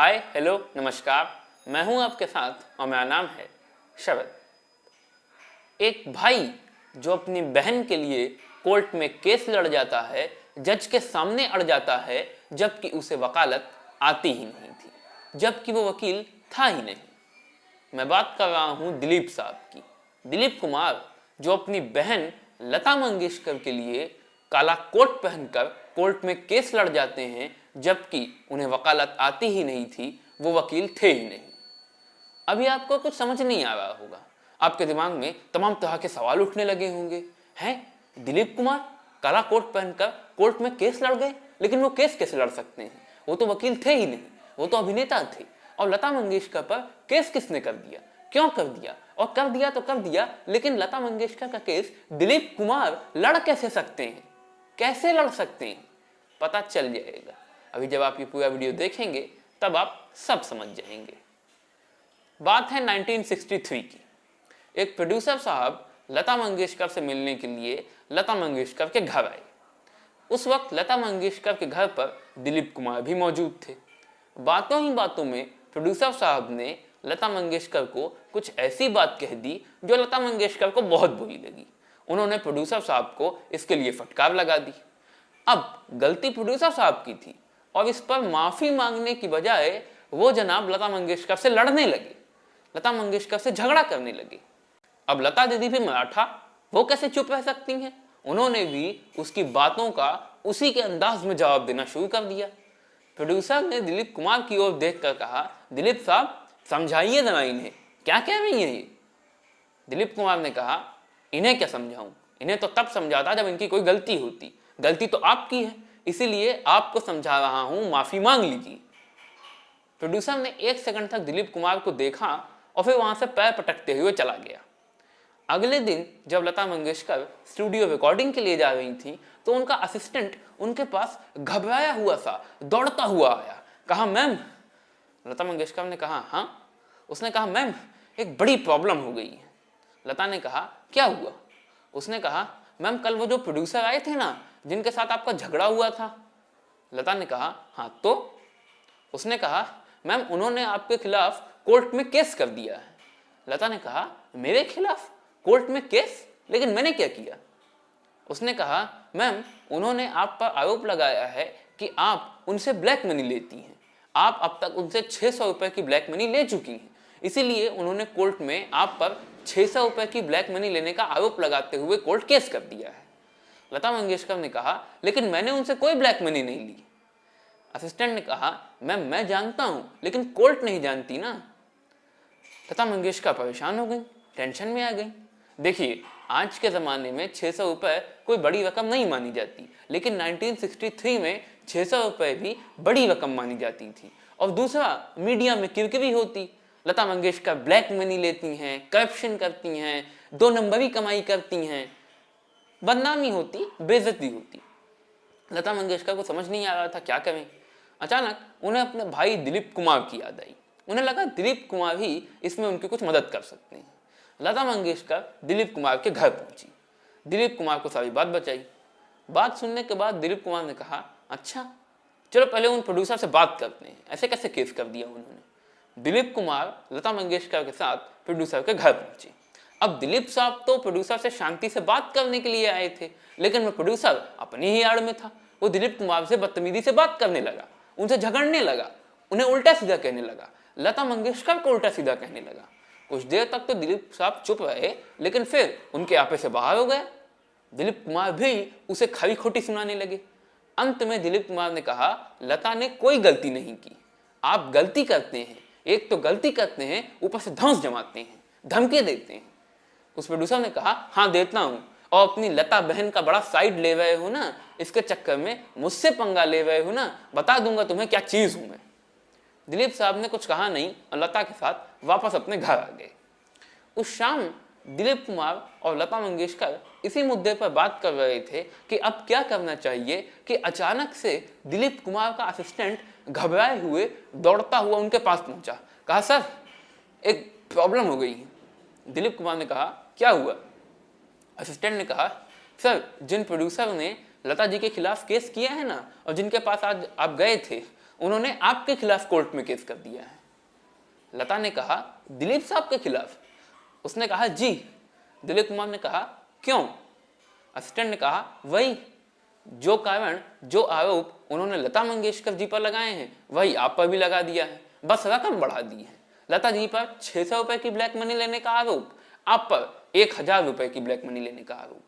हाय, hello, नमस्कार। मैं हूं आपके साथ और मेरा नाम है शरद। एक भाई जो अपनी बहन के लिए कोर्ट में केस लड़ जाता है, जज के सामने अड़ जाता है, जबकि उसे वकालत आती ही नहीं थी, जबकि वो वकील था ही नहीं। मैं बात कर रहा हूं दिलीप साहब की। दिलीप कुमार जो अपनी बहन लता मंगेशकर के लिए काला कोट पहनकर कोर्ट में केस लड़ जाते हैं, जबकि उन्हें वकालत आती ही नहीं थी, वो वकील थे ही नहीं। अभी आपको कुछ समझ नहीं आ रहा होगा, आपके दिमाग में तमाम तरह के सवाल उठने लगे होंगे। हैं, दिलीप कुमार काला कोट पहनकर कोर्ट में केस लड़ गए, लेकिन वो केस कैसे लड़ सकते हैं? वो तो वकील थे ही नहीं, वो तो अभिनेता थे। और लता मंगेशकर पर केस किसने कर दिया, क्यों कर दिया? और कर दिया तो कर दिया, लेकिन लता मंगेशकर का केस दिलीप कुमार लड़ कैसे सकते हैं, कैसे लड़ सकते हैं? पता चल जाएगा। अभी जब आप ये पूरा वीडियो देखेंगे तब आप सब समझ जाएंगे। बात है 1963 की। एक प्रोड्यूसर साहब लता मंगेशकर से मिलने के लिए लता मंगेशकर के घर आए। उस वक्त लता मंगेशकर के घर पर दिलीप कुमार भी मौजूद थे। बातों ही बातों में प्रोड्यूसर साहब ने लता मंगेशकर को कुछ ऐसी बात कह दी जो लता मंगेशकर को बहुत बुरी लगी। उन्होंने प्रोड्यूसर साहब को इसके लिए फटकार लगा दी। अब गलती प्रोड्यूसर साहब की थी और इस पर माफी मांगने की बजाय वो जनाब लता मंगेशकर से लड़ने लगे, लता मंगेशकर से झगड़ा करने लगे। अब लता दीदी भी मराठा, वो कैसे चुप रह सकती हैं? उन्होंने भी उसकी बातों का उसी के अंदाज में जवाब देना शुरू कर दिया। प्रोड्यूसर ने दिलीप कुमार की ओर देखकर कहा, दिलीप साहब समझाइए जरा इन्हें, क्या कह रही है ये? दिलीप कुमार ने कहा, इन्हें क्या समझाऊं? इन्हें तो तब समझाता जब इनकी कोई गलती होती। गलती तो आपकी है, इसीलिए आपको समझा रहा हूं, माफी मांग लीजिए। प्रोड्यूसर ने 1 सेकंड तक दिलीप कुमार को देखा और फिर वहां से पैर पटकते हुए चला गया। अगले दिन जब लता मंगेशकर स्टूडियो रिकॉर्डिंग के लिए जा रही थी, तो उनका असिस्टेंट उनके पास घबराया हुआ सा दौड़ता हुआ आया। कहा, मैम। लता मंगेशकर ने कहा, हाँ। उसने कहा, मैम एक बड़ी प्रॉब्लम हो गई है। लता ने कहा, क्या हुआ? उसने कहा, मैम कल वो जो प्रोड्यूसर आए थे ना, जिनके साथ आपका झगड़ा हुआ था। लता ने कहा, हाँ तो? उसने कहा, मैम उन्होंने आपके खिलाफ कोर्ट में केस कर दिया है। लता ने कहा, मेरे खिलाफ कोर्ट में केस? लेकिन मैंने क्या किया? उसने कहा, मैम उन्होंने आप पर आरोप लगाया है कि आप उनसे ब्लैक मनी लेती हैं। आप अब तक उनसे 600 रुपए की ब्लैक मनी ले चुकी हैं, इसीलिए उन्होंने कोर्ट में आप पर 600 रुपए की ब्लैक मनी लेने का आरोप लगाते हुए कोर्ट केस कर दिया है। लता मंगेशकर ने कहा, लेकिन मैंने उनसे कोई ब्लैक मनी नहीं ली। असिस्टेंट ने कहा, मैम मैं जानता हूं, लेकिन कोर्ट नहीं जानती ना। लता मंगेशकर परेशान हो गई, टेंशन में आ गई। देखिए, आज के ज़माने में 600 रुपये कोई बड़ी रकम नहीं मानी जाती, लेकिन 1963 में 600 रुपये भी बड़ी रकम मानी जाती थी। और दूसरा, मीडिया में किरकिरी होती, लता मंगेशकर ब्लैक मनी लेती हैं, करप्शन करती हैं, 2 नंबरी कमाई करती हैं, बदनामी होती, बेइज्जती होती। लता मंगेशकर को समझ नहीं आ रहा था क्या करें। अचानक उन्हें अपने भाई दिलीप कुमार की याद आई। उन्हें लगा दिलीप कुमार ही इसमें उनकी कुछ मदद कर सकते हैं। लता मंगेशकर दिलीप कुमार के घर पहुंची, दिलीप कुमार को सारी बात बताई। बात सुनने के बाद दिलीप कुमार ने कहा, अच्छा चलो पहले उन प्रोड्यूसर से बात करते हैं, ऐसे कैसे केस कर दिया उन्होंने। दिलीप कुमार लता मंगेशकर के साथ प्रोड्यूसर के घर पहुंचे। अब दिलीप साहब तो प्रोड्यूसर से शांति से बात करने के लिए आए थे, लेकिन वो प्रोड्यूसर अपनी ही आड़ में था। वो दिलीप कुमार से बदतमीजी से बात करने लगा, उनसे झगड़ने लगा, उन्हें उल्टा सीधा कहने लगा, लता मंगेशकर को उल्टा सीधा कहने लगा। कुछ देर तक तो दिलीप साहब चुप रहे, लेकिन फिर उनके आपे से बाहर हो गया। दिलीप कुमार भी उसे खरी खोटी सुनाने लगे। अंत में दिलीप कुमार ने कहा, लता ने कोई गलती नहीं की, आप गलती करते हैं। एक तो गलती करते हैं, ऊपर से धौंस जमाते हैं, धमकी देते हैं। उस प्रोड्यूसर ने कहा, हाँ देता हूं, और अपनी लता बहन का बड़ा साइड ले रहे हो ना, इसके चक्कर में मुझसे पंगा ले रहे हो ना, बता दूंगा तुम्हें क्या चीज हूं मैं। दिलीप साहब ने कुछ कहा नहीं और लता के साथ वापस अपने घर आ गए। उस शाम दिलीप कुमार और लता मंगेशकर इसी मुद्दे पर बात कर रहे थे कि अब क्या करना चाहिए, कि अचानक से दिलीप कुमार का असिस्टेंट घबराए हुए दौड़ता हुआ उनके पास पहुंचा। कहा, सर एक प्रॉब्लम हो गई है। दिलीप कुमार ने कहा, क्या हुआ? असिस्टेंट ने कहा, सर जिन प्रोड्यूसर ने लता जी के खिलाफ केस किया है ना, और जिनके पास आज आप गए थे, उन्होंने आपके खिलाफ कोर्ट में केस कर दिया है। लता ने कहा, दिलीप साहब के खिलाफ? उसने कहा, जी। दिलीप कुमार ने कहा, क्यों? असिस्टेंट ने कहा, वही जो कारण, जो आरोप उन्होंने लता मंगेशकर जी पर लगाए हैं वही आप पर भी लगा दिया है, बस रकम बढ़ा दी है। लता जी पर 600 रुपए की ब्लैक मनी लेने का आरोप, आप पर 1000 रुपए की ब्लैक मनी लेने का आरोप।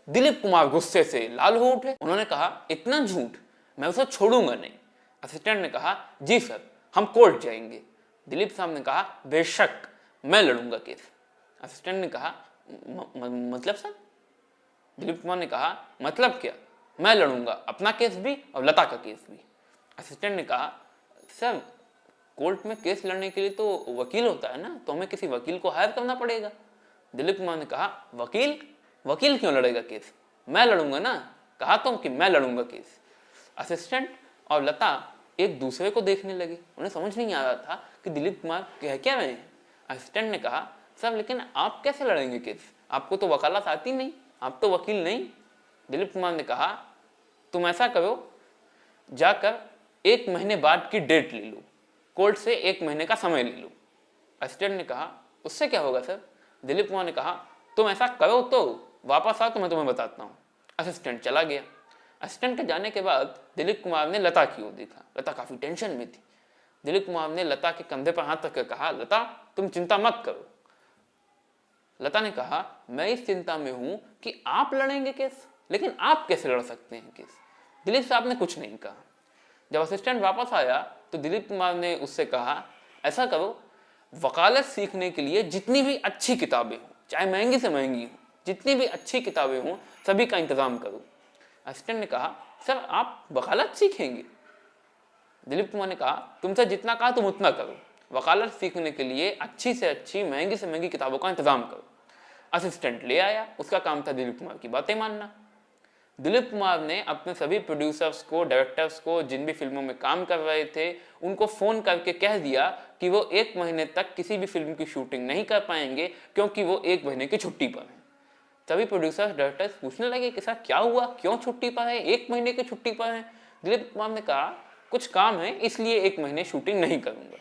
दिलीप कुमार गुस्से से लाल हो उठे। उन्होंने कहा, इतना झूठ, मैं उसे छोड़ूंगा नहीं। असिस्टेंट ने कहा, जी सर, हम कोर्ट जाएंगे। दिलीप साहब ने कहा, बेशक, मैं लड़ूंगा केस। असिस्टेंट ने कहा, मतलब सर? दिलीप कुमार ने कहा, मतलब क्या, मैं लड़ूंगा, अपना केस भी और लता का केस भी। असिस्टेंट ने कहा, सर कोर्ट में केस लड़ने के लिए तो वकील होता है ना, तो हमें किसी वकील को हायर करना पड़ेगा। दिलीप कुमार ने कहा, वकील? वकील क्यों लड़ेगा केस? मैं लड़ूंगा ना, कहा तो कि मैं लड़ूंगा केस। असिस्टेंट और लता एक दूसरे को देखने लगे। उन्हें समझ नहीं आ रहा था कि दिलीप कुमार कह क्या रहे हैं। असिस्टेंट ने कहा, सर लेकिन आप कैसे लड़ेंगे केस, आपको तो वकालत आती नहीं, आप तो वकील नहीं। दिलीप कुमार ने कहा, तुम ऐसा करो, जाकर 1 महीने बाद की डेट ले लो, कोर्ट से 1 महीने का समय ले लो। असिस्टेंट ने कहा, उससे क्या होगा सर? दिलीप कुमार ने कहा, तुम ऐसा करो तो वापस आओ तो मैं तुम्हें बताता हूँ। असिस्टेंट चला गया। असिस्टेंट के जाने के बाद दिलीप कुमार ने लता की ओर देखा। लता काफी टेंशन में थी। दिलीप कुमार ने लता के कंधे पर हाथ रखकर कहा, लता तुम चिंता मत करो। लता ने कहा, मैं इस चिंता में हूं कि आप लड़ेंगे केस, लेकिन आप कैसे लड़ सकते हैं केस? दिलीप साहब ने कुछ नहीं कहा। जब असिस्टेंट वापस आया तो दिलीप कुमार ने उससे कहा, ऐसा करो, वकालत सीखने के लिए जितनी भी अच्छी किताबें हों, चाहे महंगी से महंगी हो, जितनी भी अच्छी किताबें हों, सभी का इंतजाम करो। असिस्टेंट ने कहा, सर आप वकालत सीखेंगे? दिलीप कुमार ने कहा, तुमसे जितना कहा तुम उतना करो, वकालत सीखने के लिए अच्छी से अच्छी, महंगी से महंगी किताबों का इंतजाम करो। असिस्टेंट ले आया, उसका काम था दिलीप कुमार की बातें मानना। दिलीप कुमार ने अपने सभी प्रोड्यूसर्स को, डायरेक्टर्स को, जिन भी फिल्मों में काम कर रहे थे, उनको फोन करके कह दिया कि वो 1 महीने तक किसी भी फिल्म की शूटिंग नहीं कर पाएंगे क्योंकि वो 1 महीने की छुट्टी पर हैं। सभी प्रोड्यूसर्स, डायरेक्टर्स पूछने लगे कि सर क्या हुआ, क्यों छुट्टी पर है, 1 महीने की छुट्टी पर है? दिलीप कुमार ने कहा, कुछ काम है इसलिए 1 महीने शूटिंग नहीं करूंगा।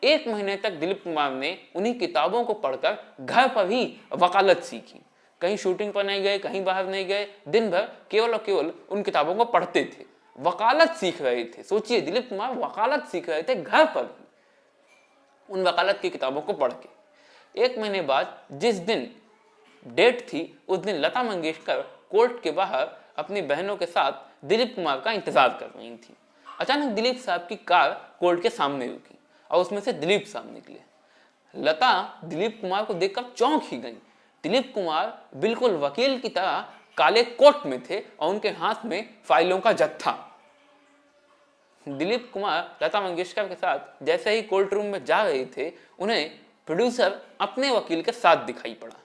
1 महीने तक दिलीप कुमार ने उन्हीं किताबों को पढ़कर घर पर ही वकालत सीखी। कहीं शूटिंग पर नहीं गए, कहीं बाहर नहीं गए, दिन भर केवल और केवल उन किताबों को पढ़ते थे, वकालत सीख रहे थे। सोचिए, दिलीप कुमार वकालत सीख रहे थे घर पर ही, उन वकालत की किताबों को पढ़ के। 1 महीने बाद जिस दिन डेट थी, उस दिन लता मंगेशकर कोर्ट के बाहर अपनी बहनों के साथ दिलीप कुमार का इंतजार कर रही थी। अचानक दिलीप साहब की कार कोर्ट के सामने रुकी और उसमें से दिलीप साहब निकले। लता दिलीप कुमार को देखकर चौंक ही गई। दिलीप कुमार बिल्कुल वकील की तरह काले कोट में थे और उनके हाथ में फाइलों का जत्था। दिलीप कुमार लता मंगेशकर के साथ जैसे ही कोर्ट रूम में जा रहे थे, उन्हें प्रोड्यूसर अपने वकील के साथ दिखाई पड़ा।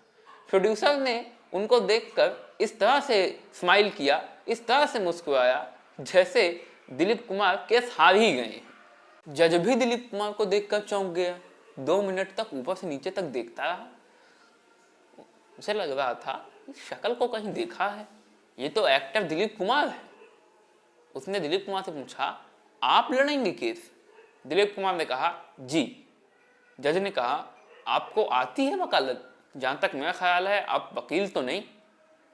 प्रोड्यूसर ने उनको देखकर इस तरह से स्माइल किया, इस तरह से मुस्कुराया जैसे दिलीप कुमार केस हार ही गए। जज भी दिलीप कुमार को देखकर चौंक गया। 2 मिनट तक ऊपर से नीचे तक देखता रहा। उसे लग रहा था इस शक्ल को कहीं देखा है, ये तो एक्टर दिलीप कुमार है। उसने दिलीप कुमार से पूछा, आप लड़ेंगे केस? दिलीप कुमार ने कहा, जी। जज ने कहा, आपको आती है वकालत? जहां तक मेरा ख्याल है आप वकील तो नहीं।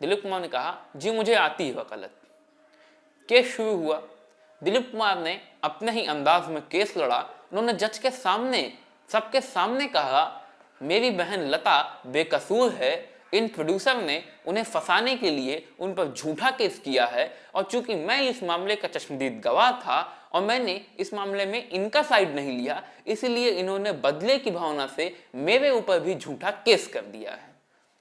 दिलीप कुमार ने कहा, जी मुझे आती है वकालत। केस शुरू हुआ। दिलीप कुमार ने अपने ही अंदाज में केस लड़ा। उन्होंने जज के सामने, सबके सामने कहा, मेरी बहन लता बेकसूर है। इन प्रोड्यूसर ने उन्हें फंसाने के लिए उन पर झूठा केस किया है और चूंकि मैं इस मामले का चश्मदीद गवाह था और मैंने इस मामले में इनका साइड नहीं लिया, इसलिए इन्होंने बदले की भावना से मेरे ऊपर भी झूठा केस कर दिया है।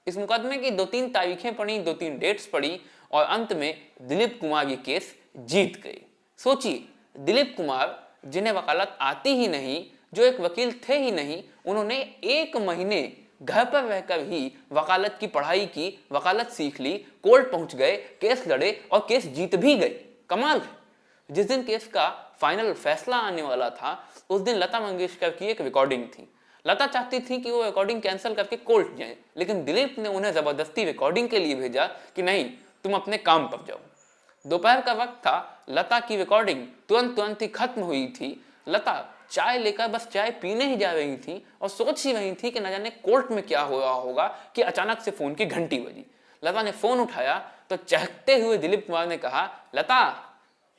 इस मुकदमे की 2-3 तारीखें पड़ी, 2-3 डेट्स पड़ी और अंत में दिलीप कुमार ये केस जीत गए। सोचिए, दिलीप कुमार जिन्हें वकालत आती ही नहीं, जो एक वकील थे ही नहीं, उन्होंने 1 महीने घर पर रहकर ही वकालत की पढ़ाई की, वकालत सीख ली, कोर्ट पहुंच गए, केस लड़े और केस जीत भी गए। कमाल है। जिस दिन केस का फाइनल फैसला आने वाला था, उस दिन लता मंगेशकर की एक रिकॉर्डिंग थी। लता चाहती थी कि वो रिकॉर्डिंग कैंसिल करके कोर्ट जाए, लेकिन दिलीप ने उन्हें जबरदस्ती रिकॉर्डिंग के लिए भेजा कि नहीं, तुम अपने काम पर जाओ। दोपहर का वक्त था। लता की रिकॉर्डिंग तुरंत ही खत्म हुई थी। लता चाय लेकर बस चाय पीने ही जा रही थी और सोच ही रही थी कि न जाने कोर्ट में क्या हो रहा होगा कि अचानक से फोन की घंटी बजी। लता ने फोन उठाया तो चहकते हुए दिलीप कुमार ने कहा, लता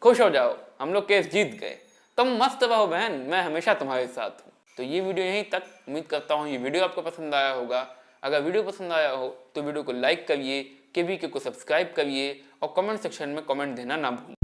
खुश हो जाओ, हम लोग केस जीत गए, तुम मस्त रहो बहन, मैं हमेशा तुम्हारे साथ हूँ। तो ये वीडियो यहीं तक। उम्मीद करता हूँ ये वीडियो आपको पसंद आया होगा। अगर वीडियो पसंद आया हो तो वीडियो को लाइक करिए, केवीके को सब्सक्राइब करिए और कमेंट सेक्शन में कमेंट देना ना भूलिए।